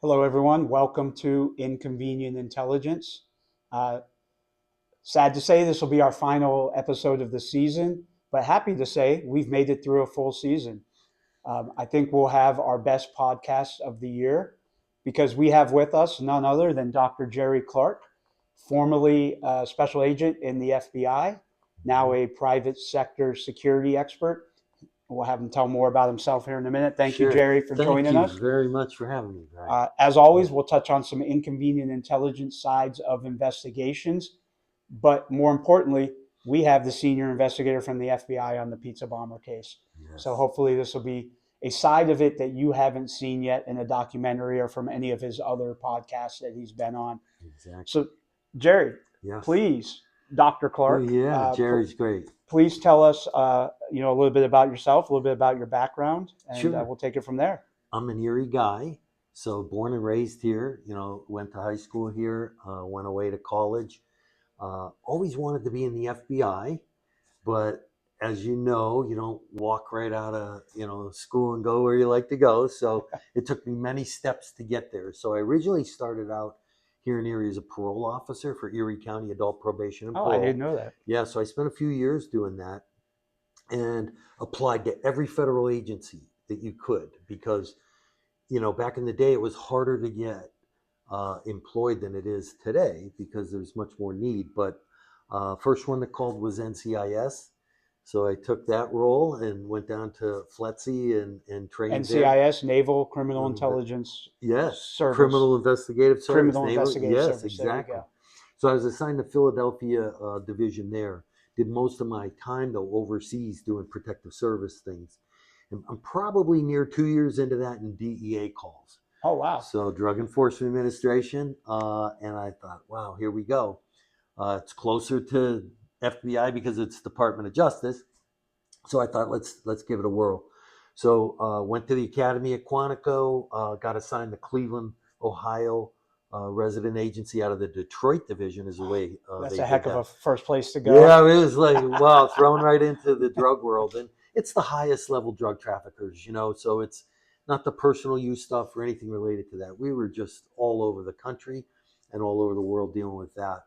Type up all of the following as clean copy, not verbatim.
Hello, everyone. Welcome to Inconvenient Intelligence. Uh, Sad to say this will be our final episode of the season, but happy to say we've made it through a full season. I think we'll have our best podcast of the year because we have with us none other than Dr. Jerry Clark, formerly a special agent in the FBI, now a private sector security expert. We'll have him tell more about himself here in a minute. Thank you, Sure. Jerry, for Thank joining you us. very much for having me, Brian. As always, we'll touch on some inconvenient intelligence sides of investigations. But more importantly, we have the senior investigator from the FBI on the pizza bomber case. Yes. So hopefully this will be a side of it that you haven't seen yet in a documentary or from any of his other podcasts that he's been on. Exactly. So, Jerry, Yes. please, Dr. Clark. Oh, yeah, Jerry's great. Please tell us, a little bit about yourself, a little bit about your background, and Sure. we'll take it from there. I'm an Erie guy, so born and raised here. Went to high school here, went away to college. Always wanted to be in the FBI, but as you know, you don't walk right out of school and go where you like to go. So it took me many steps to get there. So I originally started out here in Erie as a parole officer for Erie County Adult Probation and Oh, Parole. I didn't know that. Yeah, so I spent a few years doing that and applied to every federal agency that you could because, back in the day, it was harder to get employed than it is today because there's much more need. But first one that called was NCIS. So I took that role and went down to FLETC and trained there. NCIS, Naval Criminal Intelligence Yes, Service. Criminal Investigative Service. Criminal Investigative yes, Service. exactly. There you go. So I was assigned to Philadelphia division there. Did most of my time though overseas doing protective service things. And I'm probably near 2 years into that in DEA calls. Oh, wow. So Drug Enforcement Administration, and I thought, wow, here we go. It's closer to FBI because it's Department of Justice. So I thought, let's give it a whirl. So went to the academy at Quantico, got assigned to Cleveland, Ohio resident agency out of the Detroit division is the way That's they a heck did of a that. first place to go. Yeah, it was like, wow, thrown right into the drug world. And it's the highest level drug traffickers, so it's not the personal use stuff or anything related to that. We were just all over the country and all over the world dealing with that.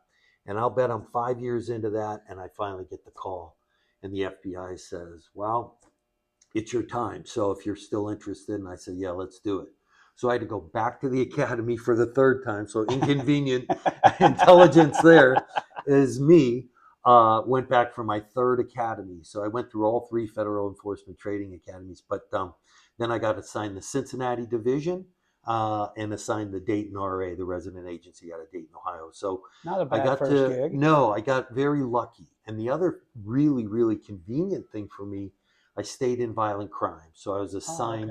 And I'll bet I'm 5 years into that, and I finally get the call. And the FBI says, well, it's your time. So if you're still interested, and I said, yeah, let's do it. So I had to go back to the academy for the third time. So inconvenient intelligence there is me. Went back for my third academy. So I went through all three federal enforcement training academies. But then I got assigned the Cincinnati division and assigned the Dayton RA, the resident agency out of Dayton, Ohio. So Not a bad I got first gig. No, I got very lucky. And the other really, really convenient thing for me, I stayed in violent crime. So I was assigned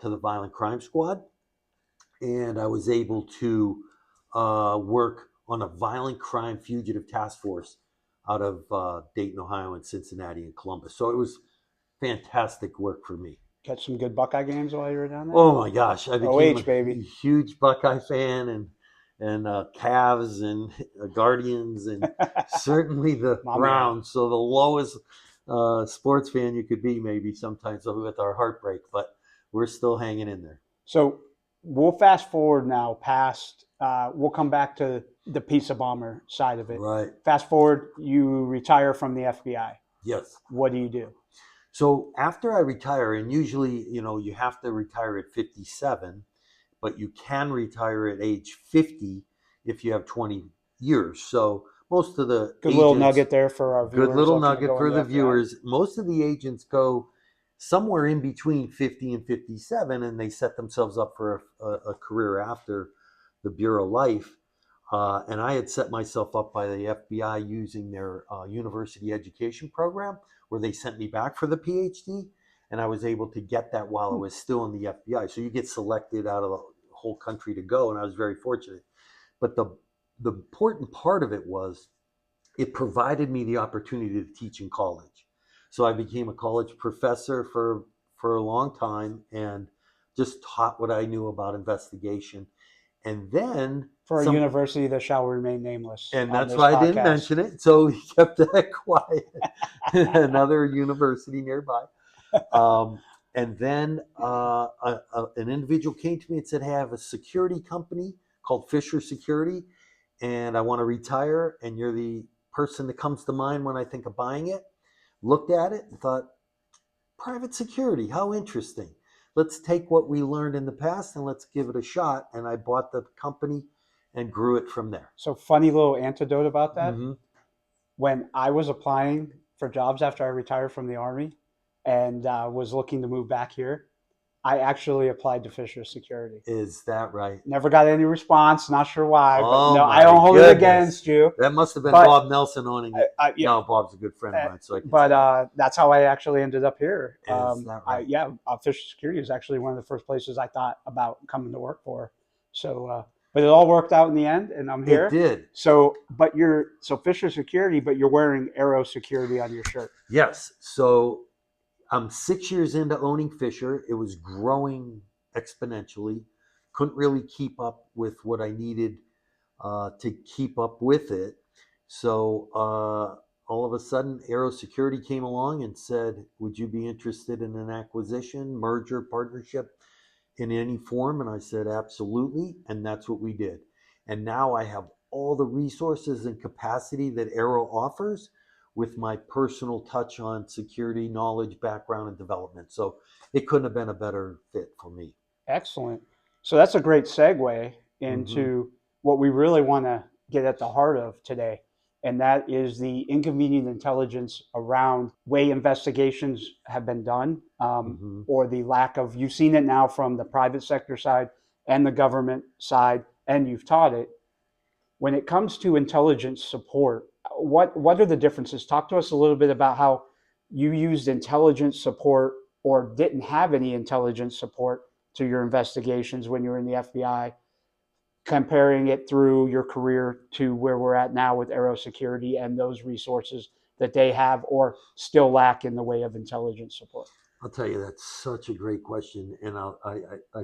to the violent crime squad, and I was able to work on a violent crime fugitive task force out of Dayton, Ohio, and Cincinnati and Columbus. So it was fantastic work for me. Catch some good Buckeye games while you were down there? Oh my gosh, I became baby. a huge Buckeye fan and Cavs and Guardians and certainly the Browns. So the lowest sports fan you could be maybe sometimes with our heartbreak, but we're still hanging in there. So we'll fast forward now past, we'll come back to the pizza bomber side of it. Right. Fast forward, you retire from the FBI. Yes. What do you do? So after I retire, and usually, you have to retire at 57, but you can retire at age 50 if you have 20 years. So most of the good little nugget there for our viewers. Good little nugget for the viewers. Most of the agents go somewhere in between 50 and 57, and they set themselves up for a career after the bureau life. And I had set myself up by the FBI using their university education program, where they sent me back for the PhD, and I was able to get that while I was still in the FBI. So you get selected out of the whole country to go, and I was very fortunate. But the important part of it was it provided me the opportunity to teach in college. So I became a college professor for a long time and just taught what I knew about investigation. And then for a university that shall remain nameless. And that's why I didn't mention it. So we kept that quiet. Another university nearby. And then an individual came to me and said, hey, I have a security company called Fisher Security, and I want to retire, and you're the person that comes to mind when I think of buying it. Looked at it and thought, private security, how interesting. Let's take what we learned in the past and let's give it a shot. And I bought the company and grew it from there. So funny little anecdote about that. Mm-hmm. When I was applying for jobs after I retired from the Army and was looking to move back here, I actually applied to Fisher Security. Is that right? Never got any response. Not sure why, but Oh no, I my don't hold it goodness. against you. That must have been But Bob Nelson owning it. yeah, No, Bob's a good friend of mine, so I can but say that's how I actually ended up here. Is that right? Fisher Security is actually one of the first places I thought about coming to work for. So, but it all worked out in the end, and I'm here. It did. So, but so Fisher Security, but you're wearing Aero Security on your shirt. Yes. So I'm 6 years into owning Fisher. It was growing exponentially. Couldn't really keep up with what I needed to keep up with it. So all of a sudden, Aero Security came along and said, would you be interested in an acquisition, merger, partnership in any form? And I said, absolutely. And that's what we did. And now I have all the resources and capacity that Aero offers with my personal touch on security, knowledge, background, and development. So it couldn't have been a better fit for me. Excellent. So that's a great segue into what we really want to get at the heart of today, and that is the inconvenient intelligence around way investigations have been done, or the lack of. You've seen it now from the private sector side and the government side, and you've taught it. When it comes to intelligence support, what are the differences? Talk to us a little bit about how you used intelligence support or didn't have any intelligence support to your investigations when you were in the FBI, comparing it through your career to where we're at now with Aero Security and those resources that they have or still lack in the way of intelligence support. I'll tell you, that's such a great question. And I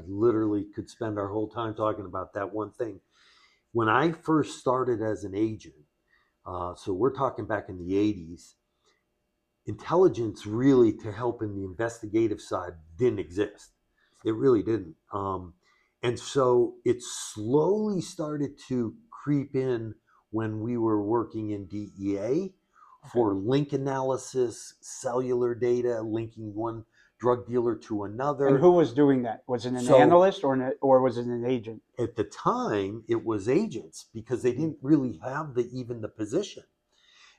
literally could spend our whole time talking about that one thing. When I first started as an agent, so we're talking back in the 80s, intelligence really to help in the investigative side didn't exist. It really didn't. And so it slowly started to creep in when we were working in DEA for link analysis, cellular data, linking one drug dealer to another. And who was doing that? Was it an analyst or was it an agent? At the time, it was agents because they didn't really have even the position.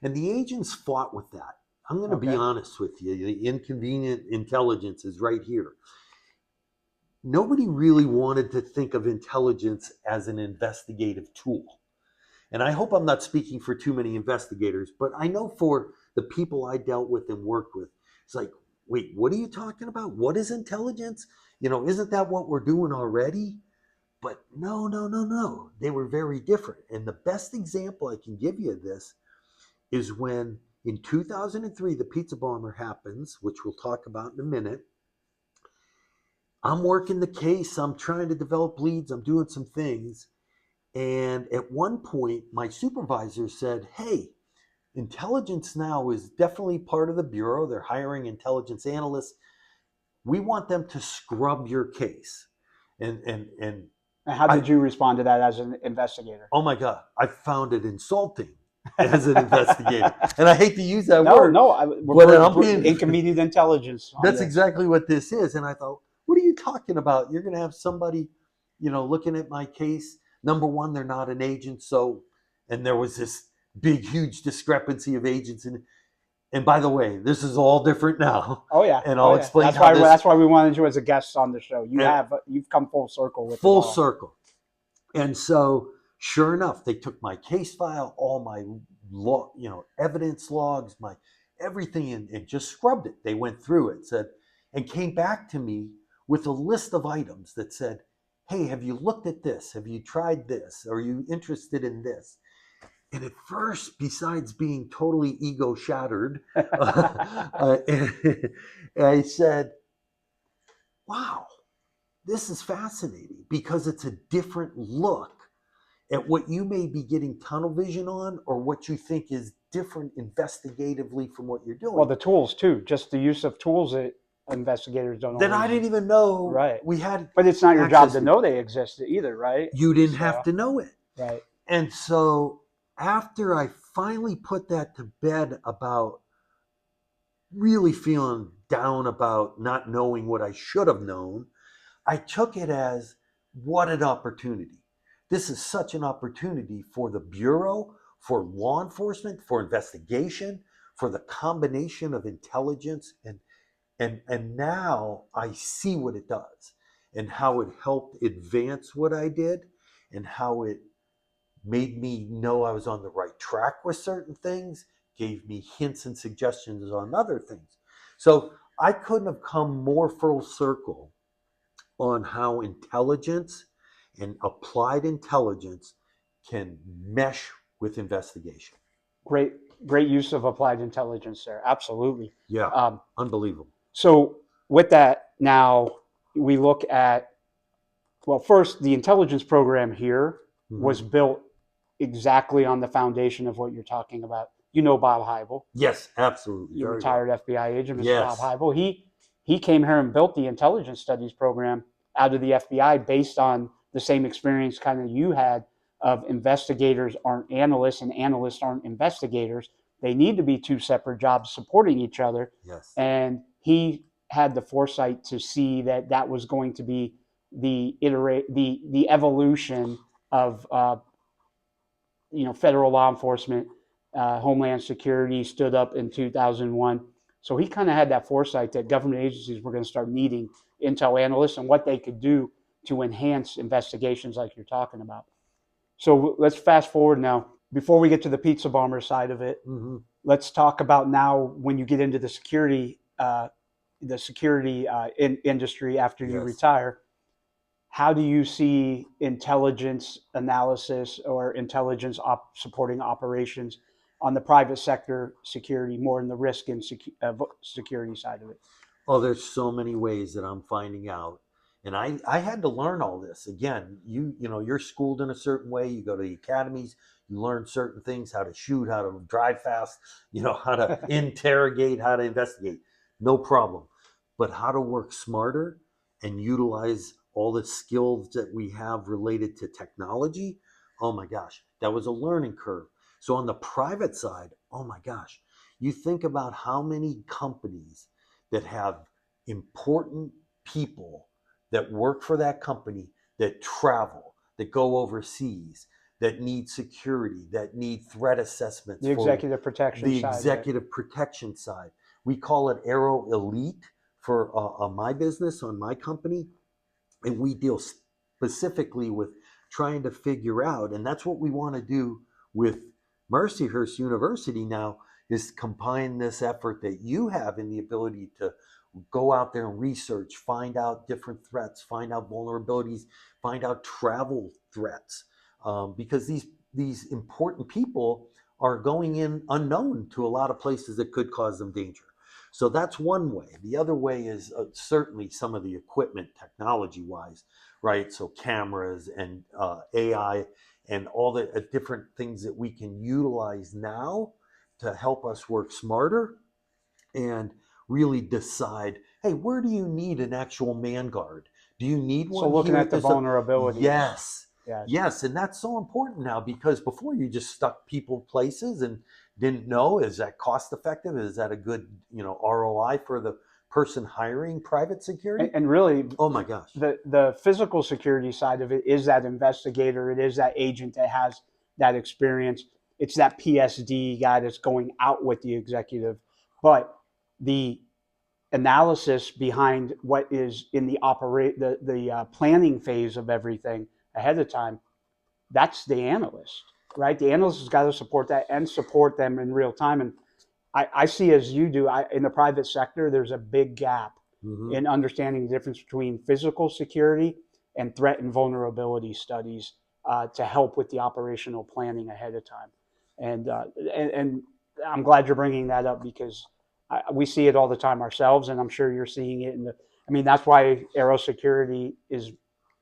And the agents fought with that. I'm going to be honest with you. The inconvenient intelligence is right here. Nobody really wanted to think of intelligence as an investigative tool. And I hope I'm not speaking for too many investigators, but I know for the people I dealt with and worked with, it's like, wait, what are you talking about? What is intelligence? Isn't that what we're doing already? But no. They were very different. And the best example I can give you of this is when in 2003, the pizza bomber happens, which we'll talk about in a minute. I'm working the case. I'm trying to develop leads. I'm doing some things. And at one point, my supervisor said, hey, intelligence now is definitely part of the Bureau. They're hiring intelligence analysts. We want them to scrub your case. And how did you respond to that as an investigator? Oh my God, I found it insulting as an investigator. And I hate to use that word. But I'm being inconvenient intelligence. That's exactly what this is. And I thought, what are you talking about? You're going to have somebody, looking at my case. Number one, they're not an agent. And there was this big, huge discrepancy of agents. And by the way, this is all different now. Oh yeah. And I'll explain that's why we wanted you as a guest on the show. You've come full circle with full circle. And so sure enough, they took my case file, all my evidence logs, my everything, and just scrubbed it. They went through it, and came back to me with a list of items that said, hey, have you looked at this? Have you tried this? Are you interested in this? And at first, besides being totally ego shattered, I said, wow, this is fascinating because it's a different look at what you may be getting tunnel vision on or what you think is different investigatively from what you're doing. Well, the tools too, just the use of tools that investigators don't that I always. didn't even know Right. we had But it's not your job access to to. know they exist either, right? You didn't have So, to know it. right. And so after I finally put that to bed about really feeling down about not knowing what I should have known, I took it as what an opportunity. This is such an opportunity for the Bureau, for law enforcement, for investigation, for the combination of intelligence and now I see what it does and how it helped advance what I did and how it made me know I was on the right track with certain things, gave me hints and suggestions on other things. So I couldn't have come more full circle on how intelligence and applied intelligence can mesh with investigation. Great, great use of applied intelligence there. Absolutely. Yeah, Um, unbelievable. so with that, now we look at, well, first, the intelligence program here was Mm-hmm. built exactly on the foundation of what you're talking about. You know Bob Heibel, Yes, absolutely. your Very well. retired FBI agent, Mr. Bob Yes. Heibel. He came here and built the intelligence studies program out of the FBI based on the same experience kind of you had of investigators aren't analysts and analysts aren't investigators. They need to be two separate jobs supporting each other. Yes. And he had the foresight to see that that was going to be the evolution of federal law enforcement. Homeland Security stood up in 2001. So he kind of had that foresight that government agencies were going to start needing intel analysts and what they could do to enhance investigations like you're talking about. So let's fast forward now. Before we get to the pizza bomber side of it, Mm-hmm. let's talk about now when you get into the security industry after you Yes. retire. How do you see intelligence analysis or intelligence supporting operations on the private sector security, more in the risk and security side of it? Oh, there's so many ways that I'm finding out. And I had to learn all this. Again, you're schooled in a certain way. You go to the academies, you learn certain things, how to shoot, how to drive fast, how to interrogate, how to investigate. No problem. But how to work smarter and utilize all the skills that we have related to technology. Oh my gosh, that was a learning curve. So on the private side, oh my gosh, you think about how many companies that have important people that work for that company that travel, that go overseas, that need security, that need threat assessments The for executive protection the side of it. executive protection side. We call it Aero Elite for my business, on my company, and we deal specifically with trying to figure out, and that's what we want to do with Mercyhurst University now, is combine this effort that you have in the ability to go out there and research, find out different threats, find out vulnerabilities, find out travel threats, because these important people are going in unknown to a lot of places that could cause them danger. So that's one way. The other way is certainly some of the equipment, technology wise, right? So cameras and AI and all the different things that we can utilize now to help us work smarter and really decide, hey, where do you need an actual man guard? Do you need So one looking here at at the this? vulnerabilities. Yes. Yes. Yes. And that's so important now, because before you just stuck people places and didn't know, is that cost effective? Is that a good, ROI for the person hiring private security? And really, Oh my gosh. the physical security side of it is that investigator. It is that agent that has that experience. It's that PSD guy that's going out with the executive. But the analysis behind what is in the planning phase of everything ahead of time, that's the analyst, right? The analyst has got to support that and support them in real time. And I see, as you do, in the private sector, there's a big gap Mm-hmm. in understanding the difference between physical security and threat and vulnerability studies to help with the operational planning ahead of time. And I'm glad you're bringing that up, because we see it all the time ourselves, and I'm sure you're seeing it I mean, that's why aero security is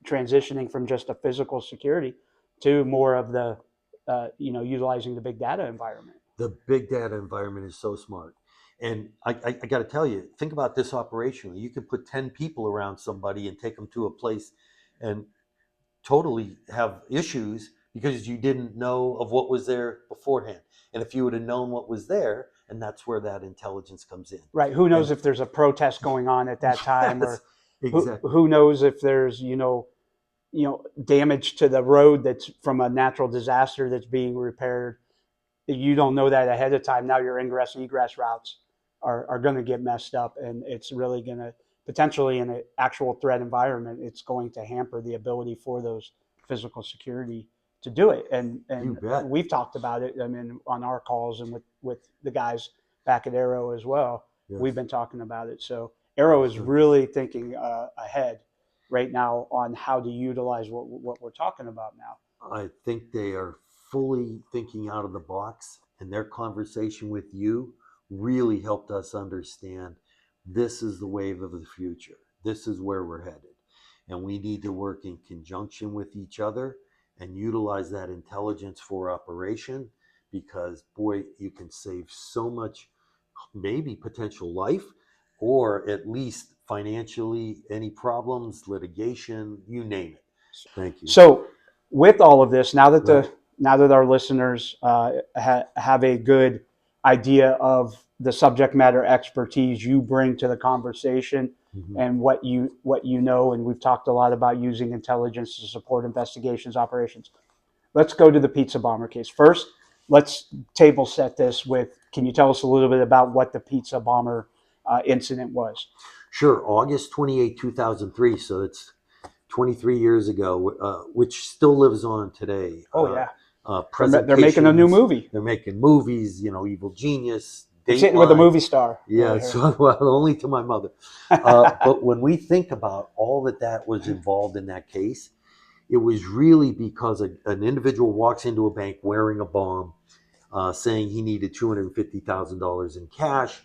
transitioning from just a physical security to more of utilizing the big data environment. The big data environment is so smart. And I got to tell you, think about this operationally. You can put 10 people around somebody and take them to a place and totally have issues because you didn't know of what was there beforehand. And if you would have known what was there, and that's where that intelligence comes in. Right. Who knows And if there's a protest going on at that time, yes, or exactly. who knows if there's, damage to the road that's from a natural disaster that's being repaired. You don't know that ahead of time. Now your ingress and egress routes are going to get messed up, and it's really going to potentially in an actual threat environment, it's going to hamper the ability for those physical security to do it. You And bet. we've talked about it. I mean, on our calls and with the guys back at Arrow as well, we've Yes. been talking about it. So Arrow is Absolutely. really thinking ahead right now on how to utilize what we're talking about now. I think they are fully thinking out of the box, and their conversation with you really helped us understand this is the wave of the future. This is where we're headed. And we need to work in conjunction with each other and utilize that intelligence for operation because, boy, you can save so much, maybe potential life, or at least financially, any problems, litigation, you name it. Thank you. So, with all of this, Right. now that our listeners have a good idea of the subject matter expertise you bring to the conversation Mhm. and what you know, and we've talked a lot about using intelligence to support investigations operations. Let's go to the pizza bomber case first. Let's table set this with. Can you tell us a little bit about what the pizza bomber incident was? Sure, August 28, 2003. So it's 23 years ago, which still lives on today. Oh yeah, they're making a new Presentations, movie. they're making movies, Evil Genius, It's hitting with a Dateline. movie star Yeah, over here. so well, only to my mother. But when we think about all that was involved in that case, it was really because an individual walks into a bank wearing a bomb, saying he needed $250,000 in cash.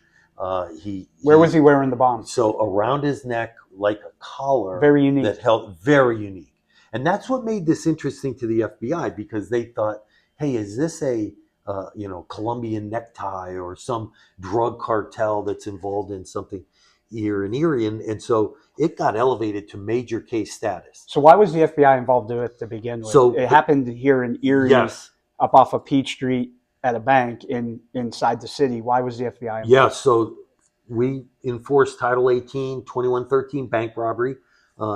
Where was He he wearing the bomb? So around his neck, like a collar Very that unique. held, very unique. And that's what made this interesting to the FBI because they thought, hey, is this a Colombian necktie or some drug cartel that's involved in something here in Erie? And so it got elevated to major case status. So why was the FBI involved with it to begin with? So It happened here in Erie, yes, up off of Peach Street at a bank inside the city. Why was the FBI yeah. involved? So we enforce Title 18, 2113 bank robbery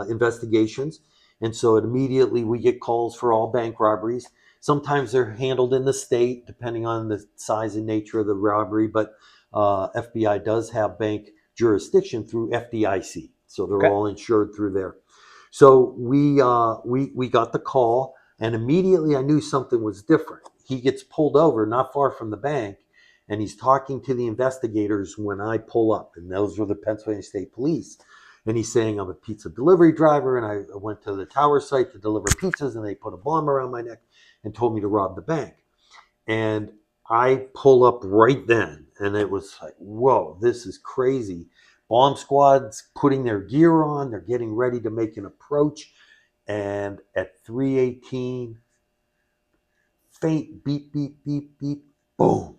investigations. And so immediately we get calls for all bank robberies. Sometimes they're handled in the state, depending on the size and nature of the robbery. But FBI does have bank jurisdiction through FDIC. So they're Okay. all insured through there. So we got the call, and immediately I knew something was different. He gets pulled over not far from the bank, and he's talking to the investigators when I pull up, and those were the Pennsylvania State Police. And he's saying, I'm a pizza delivery driver, and I went to the tower site to deliver pizzas, and they put a bomb around my neck and told me to rob the bank. And I pull up right then, and it was like, whoa, this is crazy. Bomb squad's putting their gear on, they're getting ready to make an approach. And at 3:18, faint beep, beep, beep, beep, boom,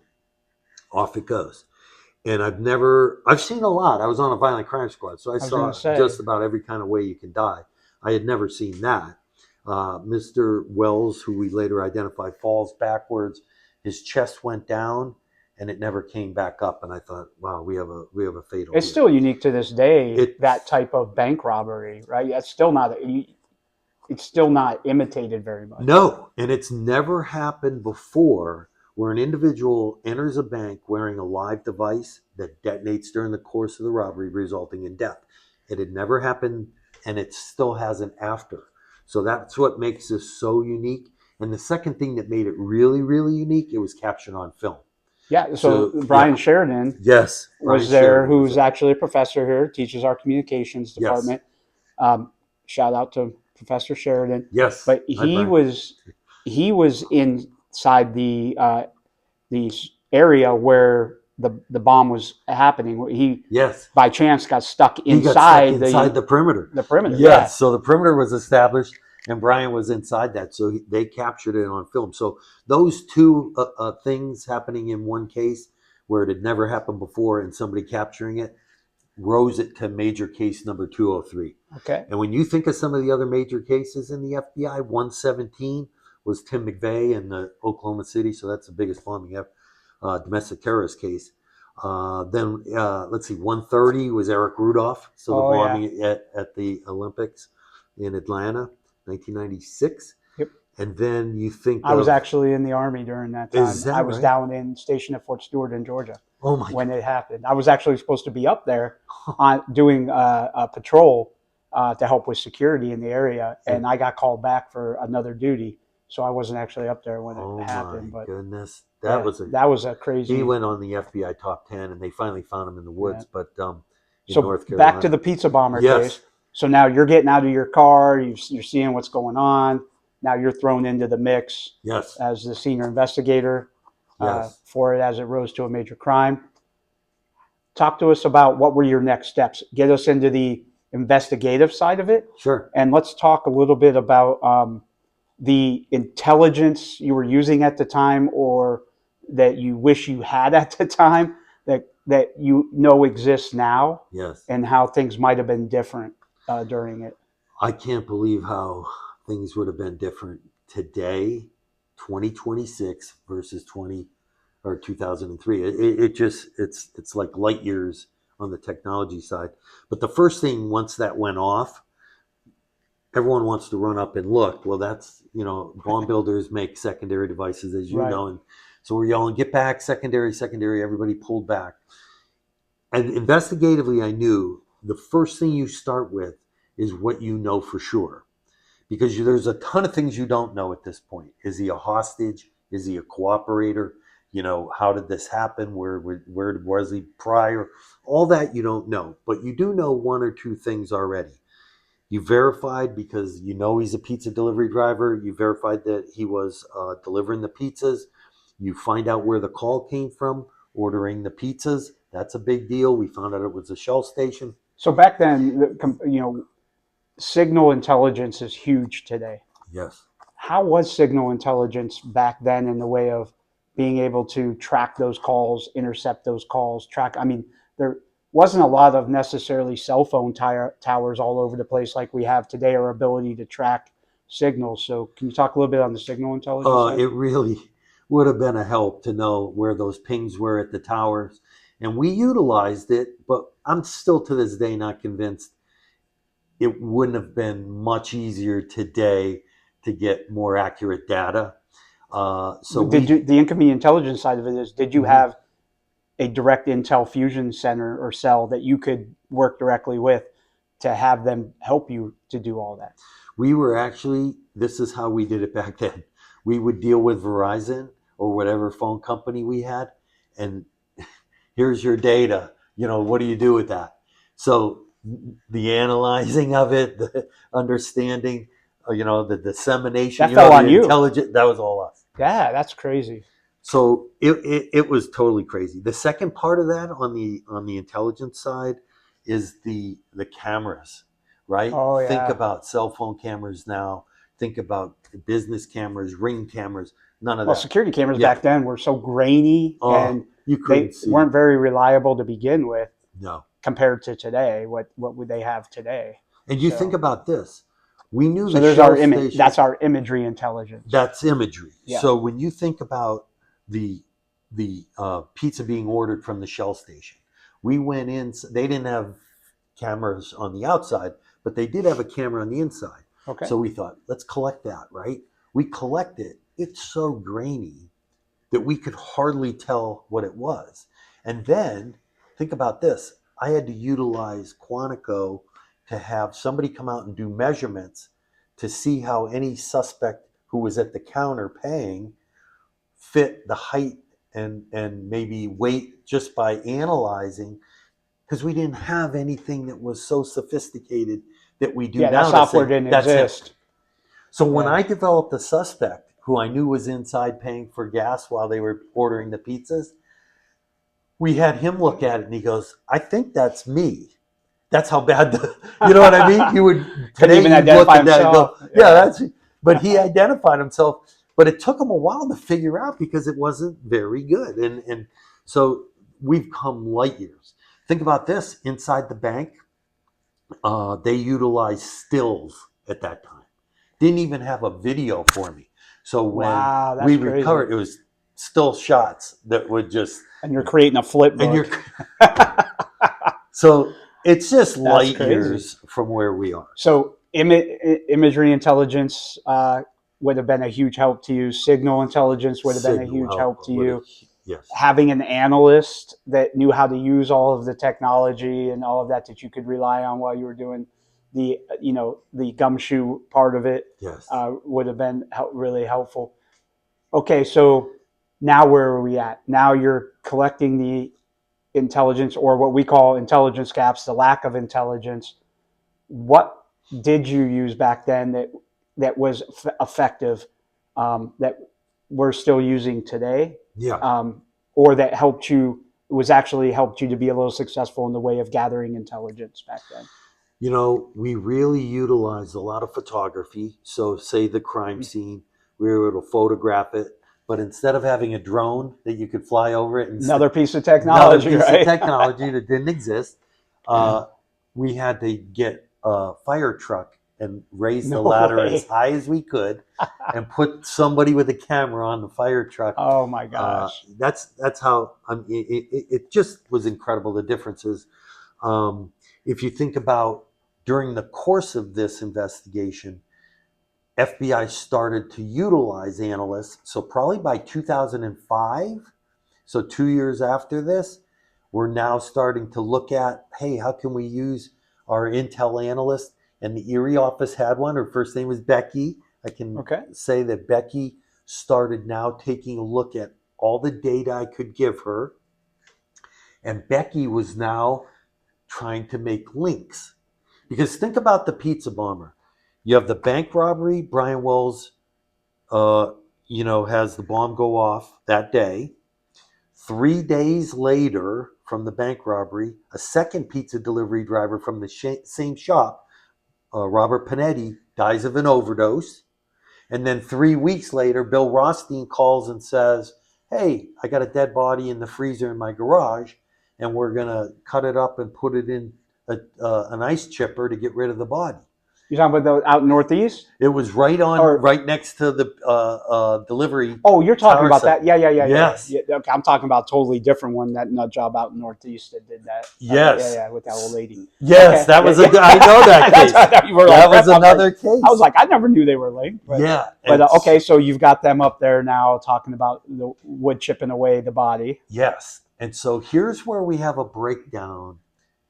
off it goes. And I've seen a lot. I was on a violent crime squad, so I I was going to saw say, just about every kind of way you can die. I had never seen that. Mr. Wells, who we later identified, falls backwards. His chest went down, and it never came back up. And I thought, wow, we have a fatal it's here. still unique to this day, It that type of bank robbery, right? It's still not imitated very much. No, and it's never happened before where an individual enters a bank wearing a live device that detonates during the course of the robbery, resulting in death. It had never happened, and it still hasn't after. So that's what makes this so unique. And the second thing that made it really, really unique, it was captured on film. Yeah. So So Brian yeah, Sheridan yes, Brian was there, Sheridan was who's there. actually a professor here, teaches our communications Yes, department. Shout out to Professor Sheridan, yes. but Hi, he Brian. was inside the area where the bomb was happening. He Yes. by chance got stuck He got stuck inside inside the perimeter. the perimeter. Yeah. Yes, so the perimeter was established, and Brian was inside that. So they captured it on film. So those two things happening in one case where it had never happened before and somebody capturing it rose it to major case number 203. Okay. And when you think of some of the other major cases in the FBI, 117 was Tim McVeigh in the Oklahoma City, so that's the biggest bombing ever, domestic terrorist case. Then let's see, 130 was Eric Rudolph, so the Oh yeah. bombing at the Olympics in Atlanta, 1996. Yep. And then you think I was of, actually in the Army during that is time. I that was right? down in stationed at Fort Stewart in Georgia Oh my when God. it happened. I was actually supposed to be up there on doing a patrol to help with security in the area, and I got called back for another duty, so I wasn't actually up there when it Oh my happened. But goodness. yeah, that was a He crazy. went on the FBI top 10 and they finally found him in the Yeah. woods, but in So North back to Carolina. the pizza bomber case. Yes. So now you're getting out of your car, you're seeing what's going on. Now you're thrown into the mix Yes. as the senior investigator Yes. for it as it rose to a major crime. Talk to us about what were your next steps. Get us into the investigative side of it, Sure. and let's talk a little bit about the intelligence you were using at the time, or that you wish you had at the time, that you know exists now, Yes. and how things might have been different during it. I can't believe how things would have been different today, 2026 versus 20 or 2003. It just it's like light years on the technology side. But the first thing once that went off, everyone wants to run up and look. Well, that's, bomb builders make secondary devices, as you Right. know. And so we're yelling, get back, secondary, secondary. Everybody pulled back. And investigatively, I knew the first thing you start with is what you know for sure. Because there's a ton of things you don't know at this point. Is he a hostage? Is he a cooperator? How did this happen? Where was he prior? All that you don't know. But you do know one or two things already. You verified because he's a pizza delivery driver. You verified that he was delivering the pizzas. You find out where the call came from, ordering the pizzas. That's a big deal. We found out it was a Shell station. So back then, signal intelligence is huge today. Yes. How was signal intelligence back then in the way of being able to track those calls, intercept those calls, track? I mean, there wasn't a lot of necessarily cell phone towers all over the place like we have today, or ability to track signals. So, can you talk a little bit on the signal intelligence side? It really would have been a help to know where those pings were at the towers. And we utilized it, but I'm still to this day not convinced it wouldn't have been much easier today to get more accurate data. So Did we, you, the Inconvenient intelligence side of it is, did you Mhm. have a direct intel fusion center or cell that you could work directly with to have them help you to do all that? We were actually, this is how we did it back then. We would deal with Verizon or whatever phone company we had, and here's your data. What do you do with that? So the analyzing of it, the understanding, the dissemination, That fell the on you. intelligence, that was all us. Yeah, that's crazy. So it was totally crazy. The second part of that on the intelligence side is the cameras, right? Oh Think yeah. about cell phone cameras now. Think about business cameras, ring cameras. None of Well, that. security cameras Yeah. back then were so grainy, Oh, and you couldn't they see. weren't very reliable to begin with No. compared to today. What would they have today? And you think So about this. We knew so the there's Shell our image. station. That's our imagery intelligence. That's imagery. Yeah. So when you think about the pizza being ordered from the Shell station, we went in. They didn't have cameras on the outside, but they did have a camera on the inside. Okay. So we thought, let's collect that, right? We collect it. It's so grainy that we could hardly tell what it was. And then think about this. I had to utilize Quantico to have somebody come out and do measurements to see how any suspect who was at the counter paying fit the height and maybe weight just by analyzing, because we didn't have anything that was so sophisticated that we do Yeah, that now to software say didn't that's him. exist. So when Yeah. I developed a suspect who I knew was inside paying for gas while they were ordering the pizzas, we had him look at it and he goes, I think that's me. That's how bad you know what I mean? You would, Couldn't today even you'd look identify at that and go, himself. yeah, Yeah. that's, but he identified himself. But it took him a while to figure out because it wasn't very good. And so we've come light years. Think about this: inside the bank, they utilized stills at that time. Didn't even have a video for me. So when Wow, we that's crazy. recovered, it was still shots that would just, And you're creating a flip and you're book. so it's just That's light crazy. years from where we are. So imagery intelligence would have been a huge help to you. Signal intelligence would have been a Signal huge help out to with a, you. yes, Having an analyst that knew how to use all of the technology and all of that that you could rely on while you were doing the gumshoe part of it yes. would have been really helpful. Okay, so now where are we at? Now you're collecting the intelligence, or what we call intelligence gaps, the lack of intelligence. What did you use back then that was effective, that we're still using today, Yeah. or that helped you, was actually helped you to be a little successful in the way of gathering intelligence back then? We really utilized a lot of photography. So, say the crime scene, we were able to photograph it. But instead of having a drone that you could fly over it, Another piece of another technology, piece of right? technology that didn't exist, we had to get a fire truck and raise the No ladder as way. high as we could and put somebody with a camera on the fire truck. Oh my gosh. That's how it just was incredible, the differences. If you think about during the course of this investigation, FBI started to utilize analysts. So probably by 2005, so 2 years after this, we're now starting to look at, hey, how can we use our intel analyst? And the Erie office had one. Her first name was Becky. I can Okay. say that Becky started now taking a look at all the data I could give her. And Becky was now trying to make links. Because think about the pizza bomber. You have the bank robbery. Brian Wells, has the bomb go off that day. 3 days later, from the bank robbery, a second pizza delivery driver from the same shop, Robert Panetti, dies of an overdose. And then 3 weeks later, Bill Rothstein calls and says, hey, I got a dead body in the freezer in my garage, and we're going to cut it up and put it in an ice chipper to get rid of the body. You're talking about out Northeast? It was right next to the delivery. Oh, you're talking tower about site. that? Yeah. Yes. Okay, I'm talking about a totally different one. That nut job out in Northeast that did that. Yes. Yeah, with that old lady. Yes, Okay, that was yeah. I know that That's case. what I thought you were That like. was another case. I was like, I never knew they were linked. But, Yeah. but okay, so you've got them up there now talking about the wood chipping away the body. Yes. And so here's where we have a breakdown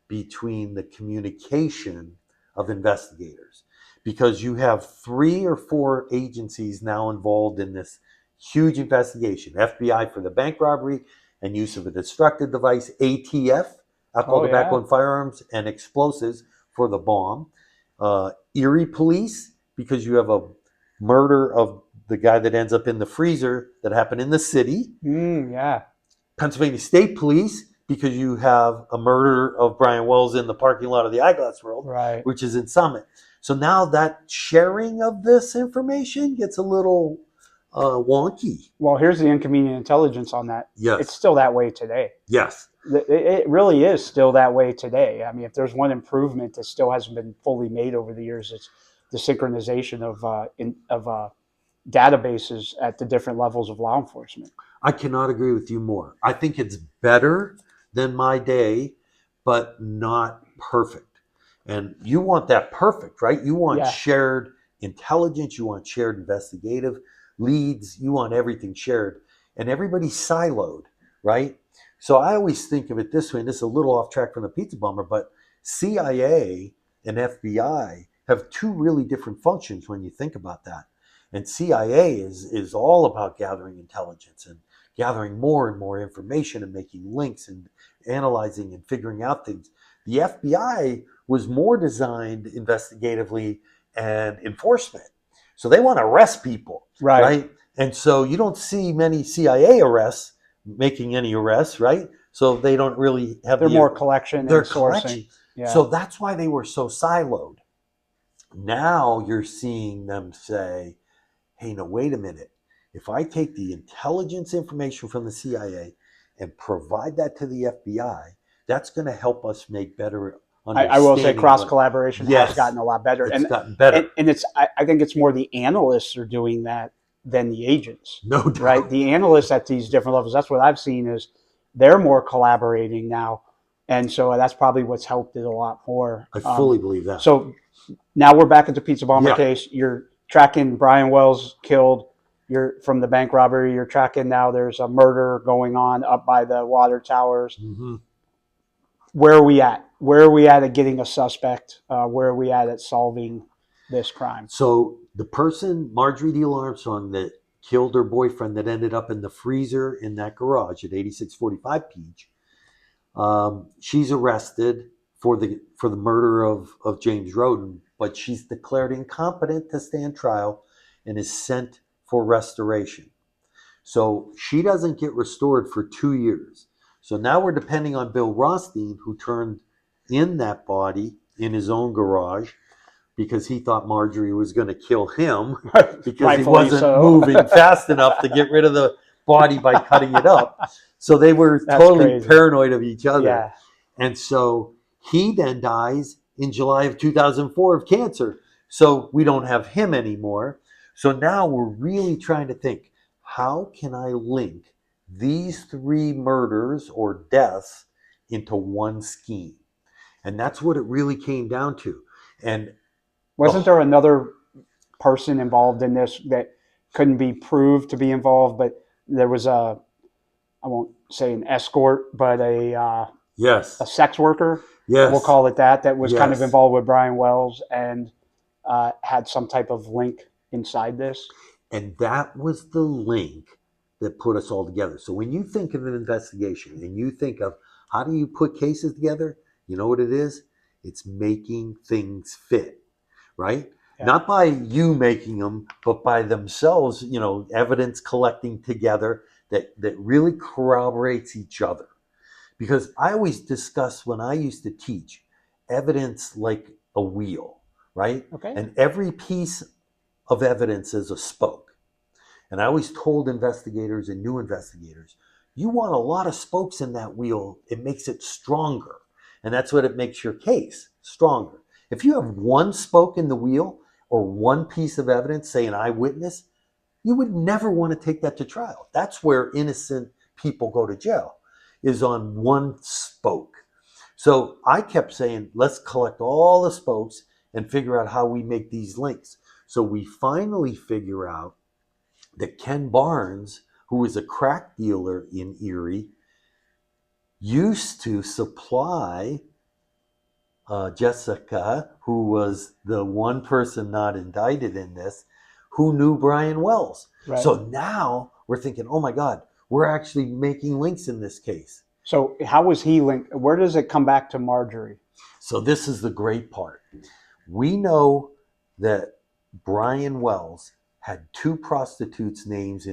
between the communication of investigators, because you have 3 or 4 agencies now involved in this huge investigation. FBI for the bank robbery and use of a destructive device, ATF, alcohol, Oh tobacco, yeah. and firearms and explosives for the bomb, Erie police, because you have a murder of the guy that ends up in the freezer that happened in the city, Yeah. Pennsylvania State Police, because you have a murder of Brian Wells in the parking lot of the Eyeglass World, Right. which is in Summit. So now that sharing of this information gets a little wonky. Well, here's the inconvenient intelligence on that. It's Yes. still that way today. Yes. It really is still that way today. I mean, if there's one improvement that still hasn't been fully made over the years, it's the synchronization of databases at the different levels of law enforcement. I cannot agree with you more. I think it's better than my day, but not perfect. And you want that perfect, right? You want Yeah. shared intelligence, you want shared investigative leads, you want everything shared. And everybody's siloed, right? So I always think of it this way, and this is a little off track from the pizza bomber, but CIA and FBI have 2 really different functions when you think about that. And CIA is all about gathering intelligence and gathering more and more information and making links and analyzing and figuring out things. The FBI was more designed investigatively and enforcement. So they want to arrest people, right? And so you don't see many CIA arrests making any arrests, right? So they don't really have They're more collection and sourcing. Yeah. So that's why they were so siloed. Now you're seeing them say, hey, no, wait a minute. If I take the intelligence information from the CIA and provide that to the FBI, that's going to help us make better I will say understanding. cross collaboration has Yes, gotten a lot better, it's gotten better. and it's I think it's more the analysts are doing that than the agents, No right? doubt. The analysts at these different levels. That's what I've seen is they're more collaborating now, and so that's probably what's helped it a lot more. I fully believe that. So now we're back at the pizza bomber Yeah. case. You're tracking Brian Wells killed. You're from the bank robbery. You're tracking now. There's a murder going on up by the water towers. Mm-hmm. Where are we at? Where are we at getting a suspect? Where are we at solving this crime? So the person, Marjorie Deal Armstrong, that killed her boyfriend, that ended up in the freezer in that garage at 8645 Peach, she's arrested for the murder of James Roden, but she's declared incompetent to stand trial and is sent for restoration. So she doesn't get restored for 2 years. So now we're depending on Bill Rothstein, who turned in that body in his own garage because he thought Marjorie was going to kill him because he wasn't moving fast enough to get rid of the body by cutting it up. So they were totally paranoid of each other. Yeah. And so he then dies in July of 2004 of cancer. So we don't have him anymore. So now we're really trying to think, how can I link these three murders or deaths into one scheme? And that's what it really came down to. And wasn't there another person involved in this that couldn't be proved to be involved, but there was I won't say an escort, but a sex worker, we'll call it that was kind of involved with Brian Wells and had some type of link inside this. And that was the link that put us all together. So when you think of an investigation and you think of how do you put cases together, you know what it is? It's making things fit, right? Yeah. Not by you making them, but by themselves, evidence collecting together that really corroborates each other. Because I always discuss when I used to teach evidence like a wheel, right? Okay. And every piece of evidence is a spoke. And I always told investigators and new investigators, you want a lot of spokes in that wheel. It makes it stronger. And that's what it makes your case stronger. If you have one spoke in the wheel or one piece of evidence, say an eyewitness, you would never want to take that to trial. That's where innocent people go to jail, is on one spoke. So I kept saying, let's collect all the spokes and figure out how we make these links. So we finally figure out that Ken Barnes, who was a crack dealer in Erie, used to supply Jessica, who was the one person not indicted in this, who knew Brian Wells. Right. So now we're thinking, oh my God, we're actually making links in this case. So how was he linked? Where does it come back to Marjorie? So this is the great part. We know that Brian Wells had two prostitutes' names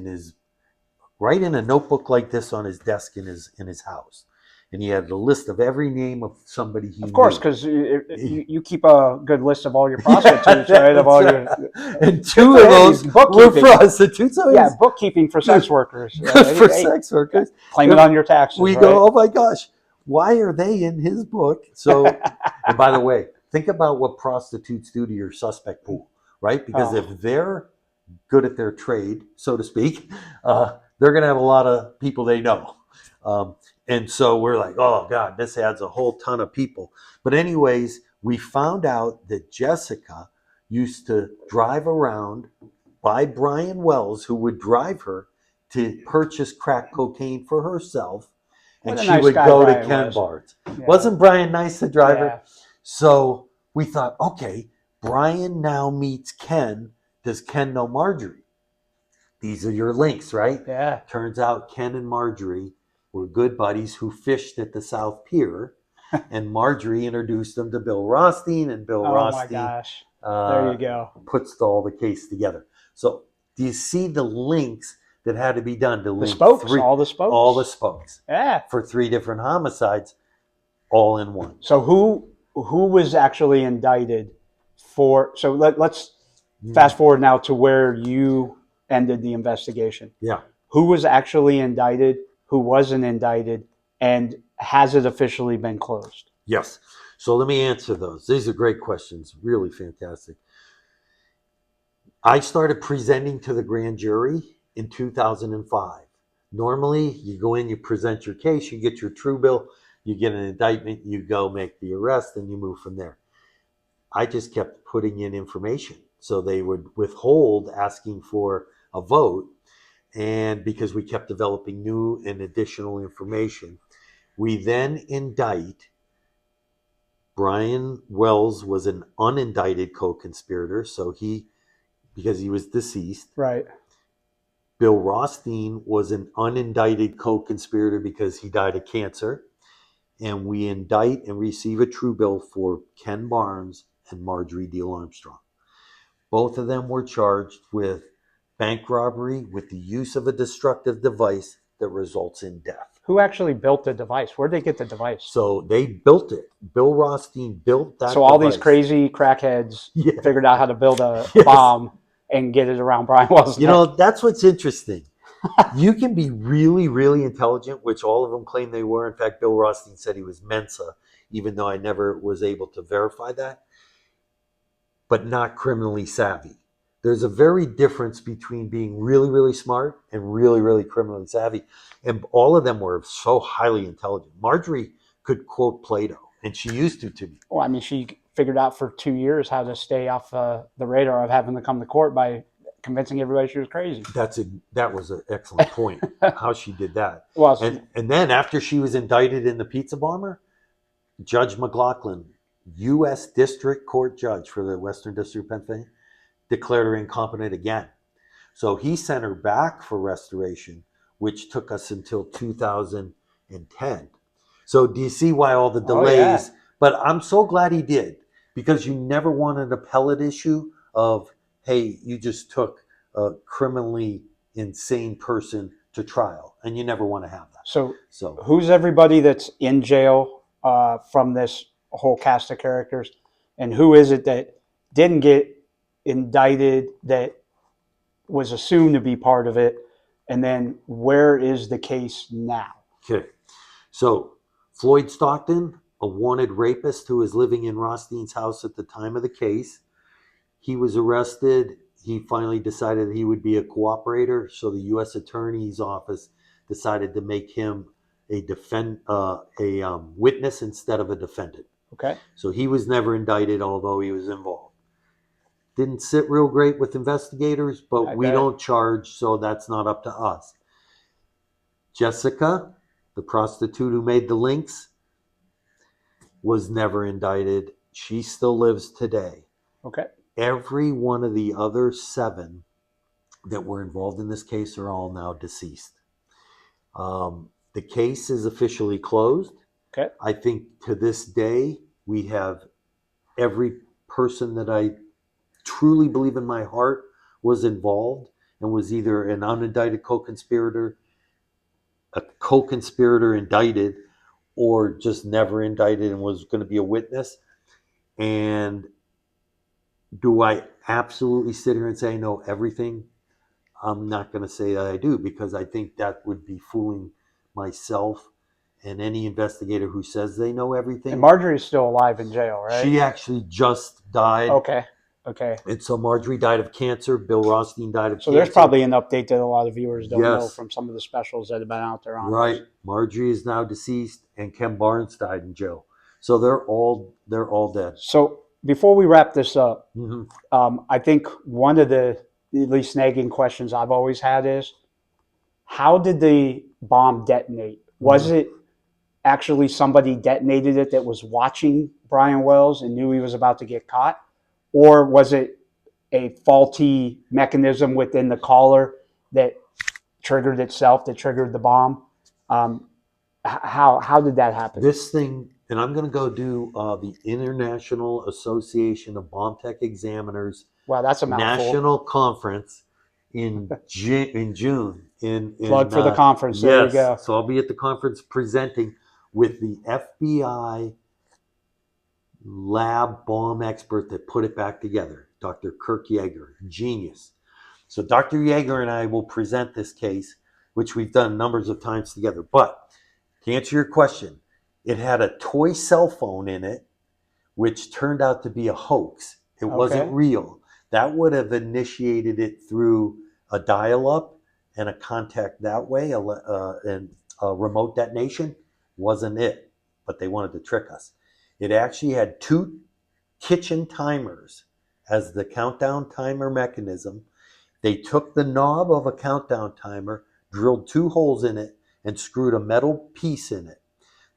right in a notebook like this on his desk in his house. And he had a list of every name of somebody he knew. Of course, because you keep a good list of all your prostitutes, right? Of all your and two of those were prostitutes. So yeah, bookkeeping for sex workers. For sex workers. Claim it on your taxes. We go, oh my gosh, why are they in his book? So, and by the way, think about what prostitutes do to your suspect pool, right? Because if they're good at their trade, so to speak, they're going to have a lot of people they know. And so we're like, oh God, this adds a whole ton of people. But anyways, we found out that Jessica used to drive around by Brian Wells, who would drive her to purchase crack cocaine for herself. And she would go to Ken Barnes. Yeah. Wasn't Brian nice to drive her? So we thought, okay, Brian now meets Ken. Does Ken know Marjorie? These are your links, right? Yeah. Turns out Ken and Marjorie were good buddies who fished at the South Pier, and Marjorie introduced them to Bill Rothstein, and Bill Rothstein, my gosh. There you go, puts all the case together. So do you see the links that had to be done to link all the spokes, yeah, for three different homicides, all in one. So who was actually indicted for? So let's fast forward now to where you ended the investigation. Yeah. Who was actually indicted? who wasn't indicted, and has it officially been closed? Yes. So let me answer those. These are great questions. Really fantastic. I started presenting to the grand jury in 2005. Normally, you go in, you present your case, you get your true bill, you get an indictment, you go make the arrest, and you move from there. I just kept putting in information. So they would withhold asking for a vote. And because we kept developing new and additional information, we then indict. Brian Wells was an unindicted co-conspirator, so because he was deceased. Right. Bill Rothstein was an unindicted co-conspirator because he died of cancer. And we indict and receive a true bill for Ken Barnes and Marjorie Deal Armstrong. Both of them were charged with bank robbery with the use of a destructive device that results in death. Who actually built the device? Where'd they get the device? So they built it. Bill Rothstein built that So all device. these crazy crackheads Yeah. figured out how to build a Yes. bomb and get it around Brian Wells' You neck. know, that's what's interesting. You can be really, really intelligent, which all of them claim they were. In fact, Bill Rothstein said he was Mensa, even though I never was able to verify that, but not criminally savvy. There's a very difference between being really, really smart and really, really criminally savvy. And all of them were so highly intelligent. Marjorie could quote Plato, and she used to me. Well, I mean, she figured out for 2 years how to stay off the radar of having to come to court by convincing everybody she was crazy. That was an excellent point, how she did that. Well, And then after she was indicted in the pizza bomber, Judge McLaughlin, U.S. District Court Judge for the Western District of Pennsylvania, declared her incompetent again. So he sent her back for restoration, which took us until 2010. So do you see why all the delays? Oh, yeah. But I'm so glad he did, because you never want an appellate issue of, hey, you just took a criminally insane person to trial, and you never want to have that. So who's everybody that's in jail from this whole cast of characters, and who is it that didn't get indicted that was assumed to be part of it, and then where is the case now? Okay, so Floyd Stockton, a wanted rapist who was living in Rothstein's house at the time of the case, he was arrested. He finally decided that he would be a cooperator, so the U.S. Attorney's Office decided to make him a witness instead of a defendant. Okay. So he was never indicted, although he was involved. Didn't sit real great with investigators, but we don't charge, so that's not up to us. Jessica, the prostitute who made the links, was never indicted. She still lives today. Okay. Every one of the other 7 that were involved in this case are all now deceased. The case is officially closed. Okay. I think to this day, we have every person that I truly believe in my heart was involved and was either an unindicted co-conspirator, a co-conspirator indicted, or just never indicted and was going to be a witness. And do I absolutely sit here and say I know everything? I'm not going to say that I do, because I think that would be fooling myself and any investigator who says they know everything. And Marjorie's still alive in jail, right? She actually just died. Okay. And so Marjorie died of cancer. Bill Rothstein died of cancer. So there's probably an update that a lot of viewers don't know from some of the specials that have been out there on Right. this. Marjorie is now deceased, and Ken Barnes died in jail. So they're all dead. So before we wrap this up, Mm-hmm. I think one of the at least nagging questions I've always had is, how did the bomb detonate? Was it actually somebody detonated it that was watching Brian Wells and knew he was about to get caught? Or was it a faulty mechanism within the collar that triggered itself, that triggered the bomb? How did that happen? This thing, and I'm going to go do the International Association of Bomb Tech Examiners. Wow, that's a mouthful. National conference in June. Plug for the conference. Yes, there you go. So I'll be at the conference presenting with the FBI lab bomb expert that put it back together, Dr. Kirk Yeager, genius. So Dr. Yeager and I will present this case which we've done numbers of times together. But to answer your question, it had a toy cell phone in it, which turned out to be a hoax. It wasn't Okay. real. That would have initiated it through a dial-up and a contact that way, and a remote detonation. Wasn't it, but they wanted to trick us. It actually had two kitchen timers as the countdown timer mechanism. They took the knob of a countdown timer, drilled two holes in it, and screwed a metal piece in it.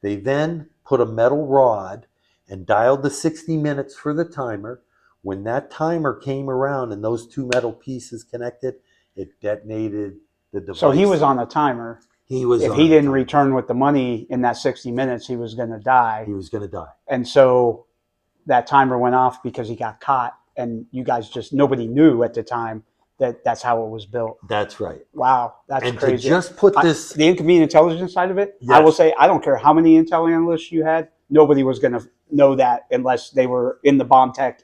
They then put a metal rod and dialed the 60 minutes for the timer. When that timer came around and those two metal pieces connected, it detonated the So he was device. on a timer. He was If on he a didn't timer. return with the money in that 60 minutes, he was going to die. He was going to die. And so that timer went off because he got caught, and you guys just nobody knew at the time that that's how it was built. That's right. Wow, that's And crazy. to just put this, The inconvenient intelligence side of it, I will yes, say I don't care how many intel analysts you had, nobody was going to know that unless they were in the bomb tech,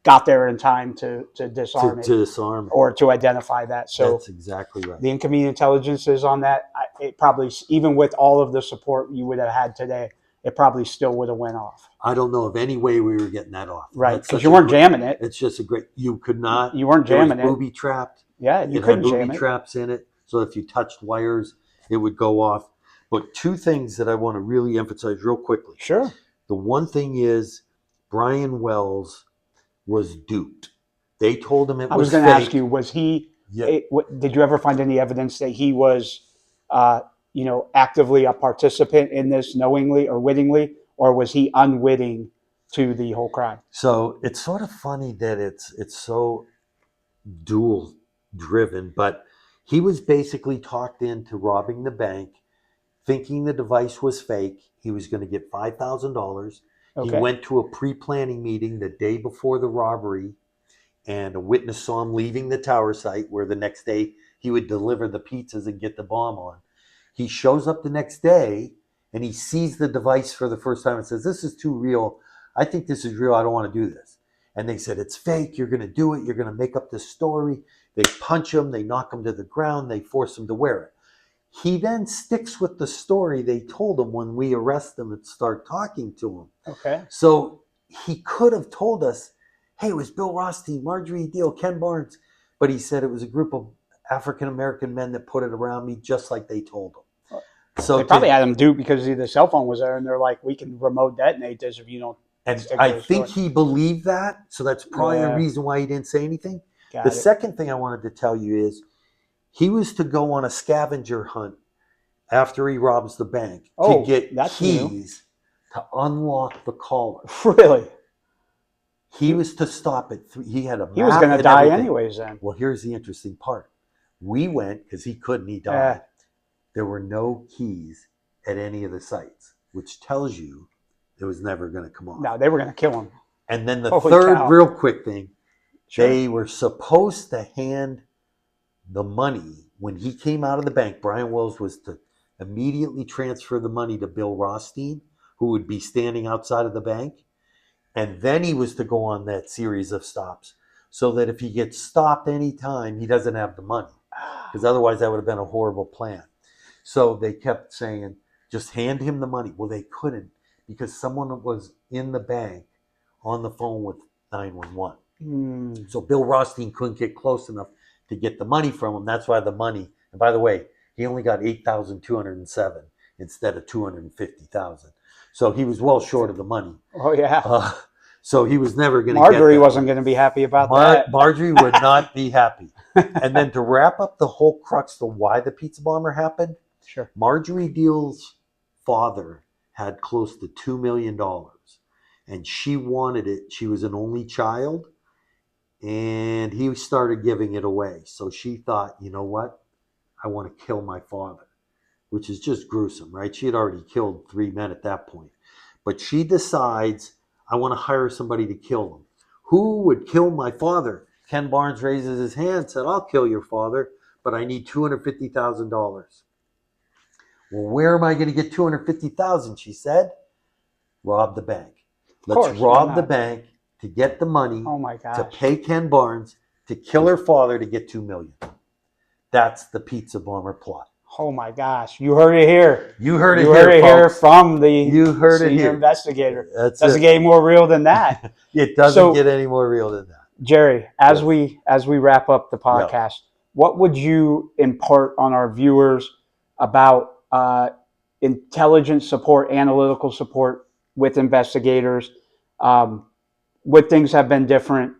got there in time to disarm it to disarm it. or to identify that. So That's exactly right. the inconvenient intelligence is on that. It probably, even with all of the support you would have had today, it probably still would have went off. I don't know of any way we were getting that off. Right, That's because such you a weren't great, jamming it. it's just a great, you could not, You weren't it was jamming it. booby trapped. Yeah, you It had couldn't booby jam it. traps in it, so if you touched wires, it would go off. But two things that I want to really emphasize real quickly. Sure. The one thing is Brian Wells was duped. They told him it I was was going to ask fake. you, was he? Yeah. Did you ever find any evidence that he was, actively a participant in this, knowingly or wittingly, or was he unwitting to the whole crime? So it's sort of funny that it's so dual driven, but he was basically talked into robbing the bank, thinking the device was fake. He was going to get $5,000. He Okay. went to a pre-planning meeting the day before the robbery, and a witness saw him leaving the tower site where the next day he would deliver the pizzas and get the bomb on. He shows up the next day and he sees the device for the first time and says, "This is too real. I think this is real. I don't want to do this." And they said, "It's fake. You're going to do it. You're going to make up this story." They punch him. They knock him to the ground. They force him to wear it. He then sticks with the story they told him when we arrest him and start talking to him. Okay. So he could have told us, "Hey, it was Bill Rothstein, Marjorie Deal, Ken Barnes." But he said it was a group of African-American men that put it around me, just like they told him. So They probably had him do because the cell phone was there, and they're like, "We can remote detonate this if you don't and stick I to the think story." he believed that. So that's probably the Yeah, reason why he didn't say anything. The got it. second thing I wanted to tell you is he was to go on a scavenger hunt after he robs the bank to Oh, get that's new. keys to unlock the collar. Really? He was to stop it. He had a He was map going to and die everything. anyways then. Well, here's the interesting part. We went because he couldn't, he Yeah. died. There were no keys at any of the sites, which tells you it was never going to come off. No, they were going to kill him. And then the Holy third cow. real quick thing, Sure. they were supposed to hand the money when he came out of the bank. Brian Wells was to immediately transfer the money to Bill Rothstein, who would be standing outside of the bank. And then he was to go on that series of stops so that if he gets stopped anytime, he doesn't have the money. Because otherwise that would have been a horrible plan. So they kept saying, just hand him the money. Well, they couldn't because someone was in the bank on the phone with 911. So Bill Rothstein couldn't get close enough to get the money from him. That's why the money, and by the way, he only got 8,207 instead of 250,000. So he was well short of the money. Oh, yeah. So he was never going to get Marjorie that wasn't money. going to be happy about that. Marjorie would not be happy. And then to wrap up the whole crux to why the pizza bomber happened, Sure. Marjorie Deal's father had close to $2 million. And she wanted it. She was an only child. And he started giving it away. So she thought, you know what? I want to kill my father, which is just gruesome, right? She had already killed 3 men at that point. But she decides, I want to hire somebody to kill him. Who would kill my father? Ken Barnes raises his hand and said, I'll kill your father, but I need $250,000. Well, where am I going to get $250,000? She said, rob the bank. Let's rob the bank to get the money, Oh my to gosh. pay Ken Barnes, to kill her father to get $2 million. That's the pizza bomber plot. Oh my gosh! You heard it here. You heard You it heard here, it here folks. from the You heard it senior here. investigator. That's Doesn't it. get any more real than that. It doesn't get So, any more real than that. Jerry, Yes. as we wrap up the Yeah. podcast, what would you impart on our viewers about intelligence support, analytical support with investigators? Um, would things have been different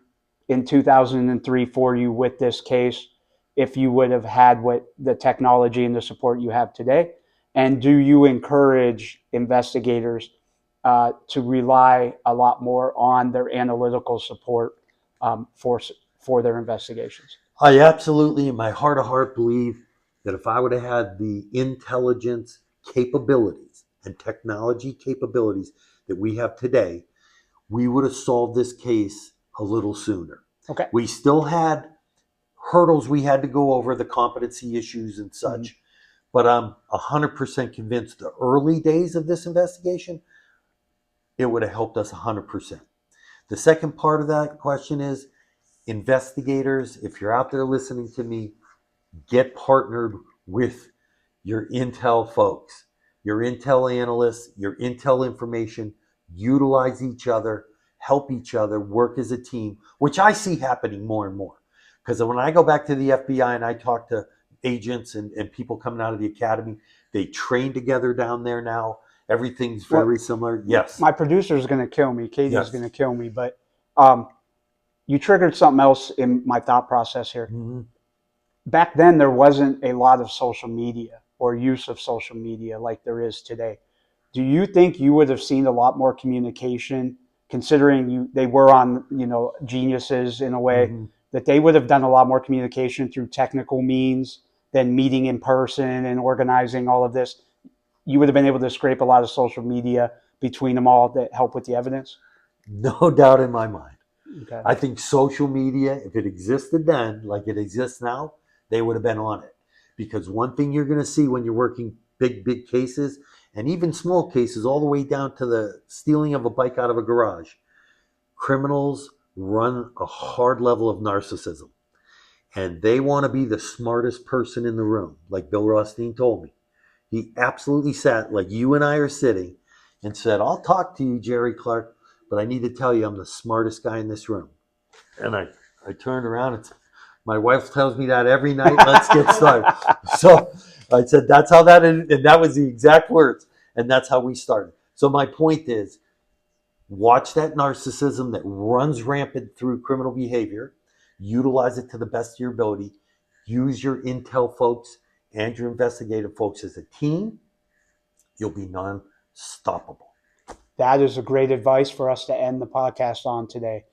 in 2003 for you with this case if you would have had what the technology and the support you have today? And do you encourage investigators to rely a lot more on their analytical support um, for for their investigations? I absolutely, in my heart of heart, believe that if I would have had the intelligence capabilities and technology capabilities that we have today, we would have solved this case a little sooner. Okay. We still had hurdles we had to go over, the competency issues and such, Mm-hmm. but I'm 100% convinced the early days of this investigation, it would have helped us 100%. The second part of that question is investigators, if you're out there listening to me, get partnered with your intel folks, your intel analysts, your intel information, utilize each other, help each other, work as a team, which I see happening more and more. Because when I go back to the FBI and I talk to agents and people coming out of the academy, they train together down there now. Everything's Well, very similar. Yes. my producer is going to kill me. Katie's Yes. going to kill me. But you triggered something else in my thought process here. Mm-hmm. Back then, there wasn't a lot of social media or use of social media like there is today. Do you think you would have seen a lot more communication, considering they were on, geniuses in a way, Mm-hmm. that they would have done a lot more communication through technical means than meeting in person and organizing all of this? You would have been able to scrape a lot of social media between them all that help with the evidence? No doubt in my mind. Okay. I think social media, if it existed then, like it exists now, they would have been on it. Because one thing you're going to see when you're working big cases, and even small cases, all the way down to the stealing of a bike out of a garage, criminals run a hard level of narcissism. And they want to be the smartest person in the room, like Bill Rothstein told me. He absolutely sat like you and I are sitting and said, I'll talk to you, Jerry Clark, but I need to tell you I'm the smartest guy in this room. And I turned around and my wife tells me that every night. Let's get started. So I said, that's how that is. And that was the exact words. And that's how we started. So my point is, watch that narcissism that runs rampant through criminal behavior. Utilize it to the best of your ability. Use your intel folks and your investigative folks as a team. You'll be non-stoppable. That is a great advice for us to end the podcast on today.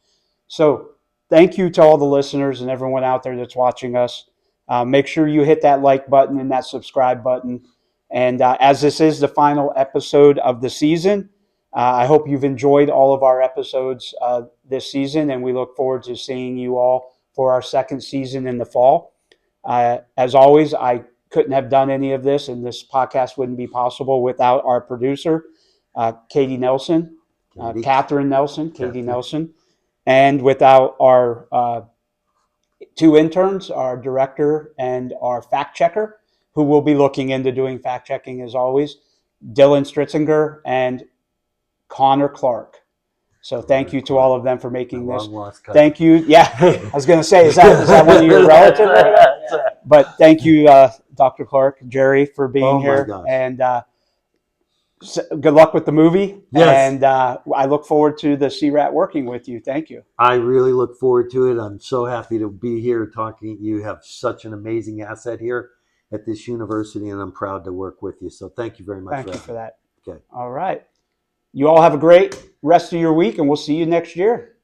So, thank you to all the listeners and everyone out there that's watching us. Make sure you hit that like button and that subscribe button. And as this is the final episode of the season, I hope you've enjoyed all of our episodes this season, and we look forward to seeing you all for our second season in the fall. As always, I couldn't have done any of this, and this podcast wouldn't be possible without our producer, Katie Nelson, Catherine Nelson, Katie Nelson, and without our two interns, our director and our fact checker, who will be looking into doing fact checking as always, Dylan Stritzinger and Connor Clark. So thank you to all of them for making this. Thank you. Yeah, I was going to say, is that one of your relatives? But thank you, Dr. Clark, Jerry, for being here. And good luck with the movie. Yes. And I look forward to the CRAT working with you. Thank you. I really look forward to it. I'm so happy to be here talking. You have such an amazing asset here at this university, and I'm proud to work with you. So thank you very much. Thank you for that. Okay. All right. You all have a great rest of your week, and we'll see you next year.